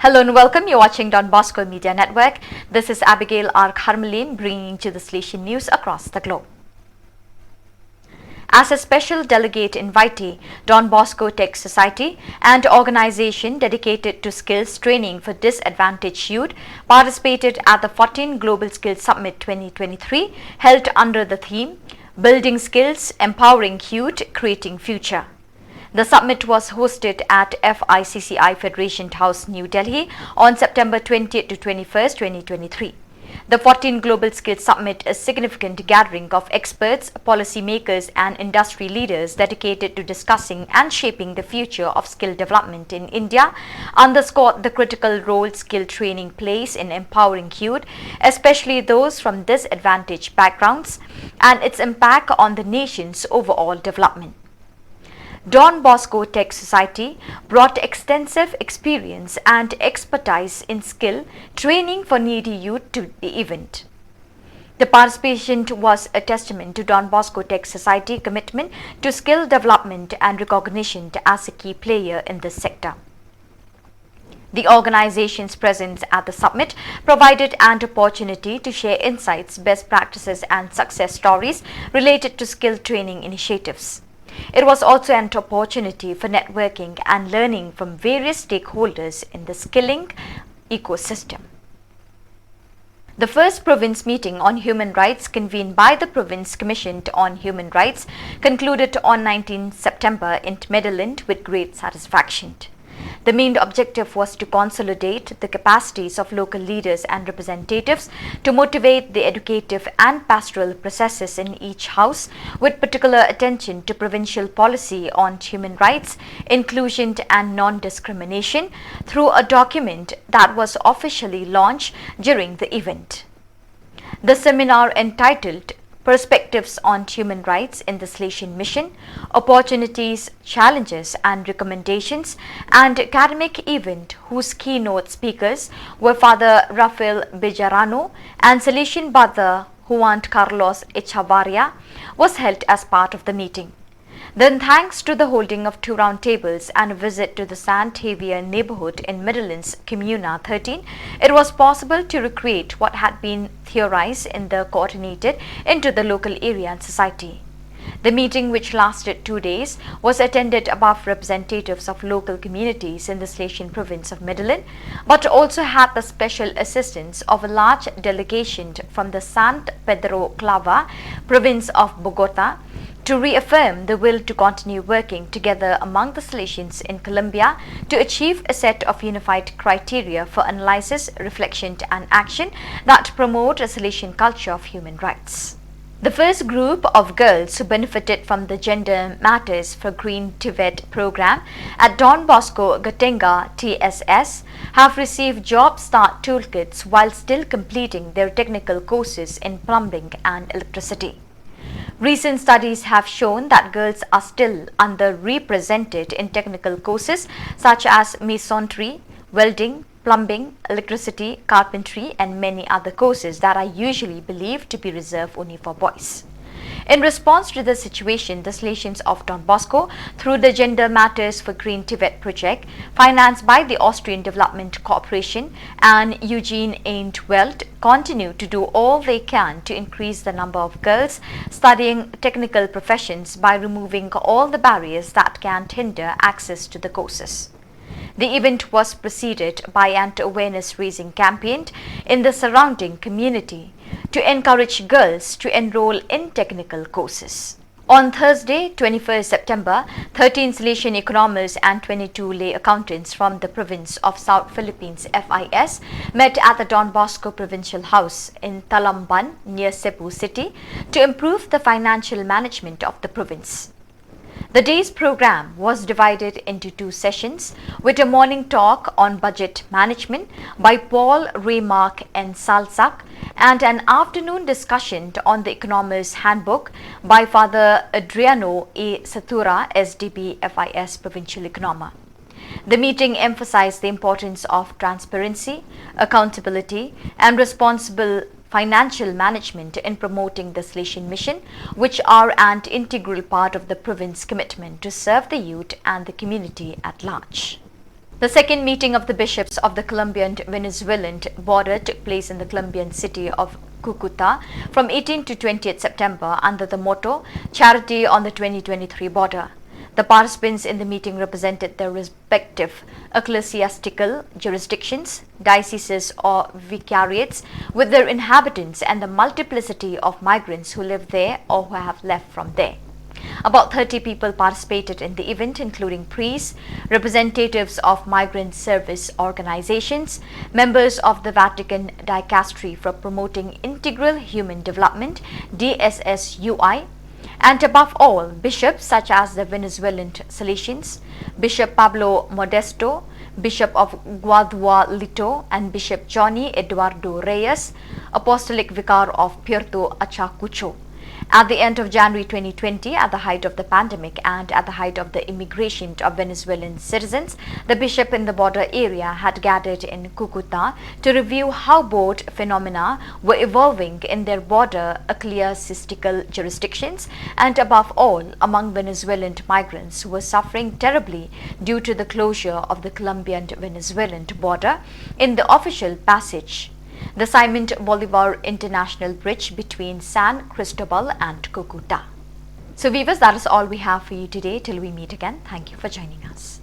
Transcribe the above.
Hello and welcome. You're watching Don Bosco Media Network. This is Abigail R. Carmelin bringing you the Salesian news across the globe. As a special delegate invitee, Don Bosco Tech Society, an organization dedicated to skills training for disadvantaged youth, participated at the 14th Global Skills Summit 2023 held under the theme Building Skills, Empowering Youth, Creating Future. The summit was hosted at FIS Federation House, New Delhi on September 20th to 21st, 2023. The 14th Global Skills Summit is a significant gathering of experts, policymakers and industry leaders dedicated to discussing and shaping the future of skill development in India, underscored the critical role skill training plays in empowering youth, especially those from disadvantaged backgrounds, and its impact on the nation's overall development. Don Bosco Tech Society brought extensive experience and expertise in skill training for needy youth to the event. The participation was a testament to Don Bosco Tech Society commitment to skill development and recognition as a key player in this sector. The organization's presence at the summit provided an opportunity to share insights, best practices and success stories related to skill training initiatives. It was also an opportunity for networking and learning from various stakeholders in the skilling ecosystem. The first province meeting on human rights convened by the Province Commission on Human Rights concluded on 19 September in Medellin with great satisfaction. The main objective was to consolidate the capacities of local leaders and representatives to motivate the educative and pastoral processes in each house, with particular attention to provincial policy on human rights, inclusion and non-discrimination through a document that was officially launched during the event. The seminar entitled Perspectives on Human Rights in the Salesian Mission, Opportunities, Challenges and Recommendations, and academic event whose keynote speakers were Father Rafael Bejarano and Salesian Brother Juan Carlos Echavarria, was held as part of the meeting. Then, thanks to the holding of 2 round tables and a visit to the San Javier neighborhood in Medellin's Comuna 13, it was possible to recreate what had been theorized in the coordinated into the local area and society. The meeting, which lasted 2 days, was attended above representatives of local communities in the Salesian province of Medellin, but also had the special assistance of a large delegation from the San Pedro Clava province of Bogota, to reaffirm the will to continue working together among the Salesians in Colombia to achieve a set of unified criteria for analysis, reflection and action that promote a Salesian culture of human rights. The first group of girls who benefited from the Gender Matters for Green Tibet program at Don Bosco Gatenga TSS have received Job Start Toolkits while still completing their technical courses in plumbing and electricity. Recent studies have shown that girls are still underrepresented in technical courses such as masonry, welding, plumbing, electricity, carpentry and many other courses that are usually believed to be reserved only for boys. In response to the situation, the Salesians of Don Bosco, through the Gender Matters for Green Tibet project, financed by the Austrian Development Corporation and Eugene Eintwelt, continue to do all they can to increase the number of girls studying technical professions by removing all the barriers that can hinder access to the courses. The event was preceded by an awareness-raising campaign in the surrounding community to encourage girls to enroll in technical courses. On Thursday, 21st September, 13 Salesian economists and 22 lay accountants from the province of South Philippines FIS met at the Don Bosco Provincial House in Talamban near Cebu City to improve the financial management of the province. The day's program was divided into 2 sessions, with a morning talk on budget management by Paul Raymark and Salsak and an afternoon discussion on the Economist's Handbook by Father Adriano A. Satura, SDB FIS Provincial Economy. The meeting emphasized the importance of transparency, accountability and responsible financial management in promoting the Salesian mission, which are an integral part of the province's commitment to serve the youth and the community at large. The second meeting of the bishops of the Colombian-Venezuelan border took place in the Colombian city of Cucuta from 18 to 20th September under the motto Charity on the 2023 border. The participants in the meeting represented their respective ecclesiastical jurisdictions, dioceses or vicariates with their inhabitants and the multiplicity of migrants who live there or who have left from there. About 30 people participated in the event, including priests, representatives of migrant service organizations, members of the Vatican Dicastery for Promoting Integral Human Development (DSSUI), and above all, bishops such as the Venezuelan Salesians, Bishop Pablo Modesto, Bishop of Guadualito, and Bishop Johnny Eduardo Reyes, Apostolic Vicar of Puerto Ayacucho. At the end of January 2020, at the height of the pandemic and at the height of the immigration of Venezuelan citizens, the bishop in the border area had gathered in Cucuta to review how both phenomena were evolving in their border ecclesiastical jurisdictions and above all among Venezuelan migrants who were suffering terribly due to the closure of the Colombian-Venezuelan border in the official passage, the Simon Bolivar International Bridge between San Cristobal and Cucuta. So viewers, that is all we have for you today. Till we meet again, thank you for joining us.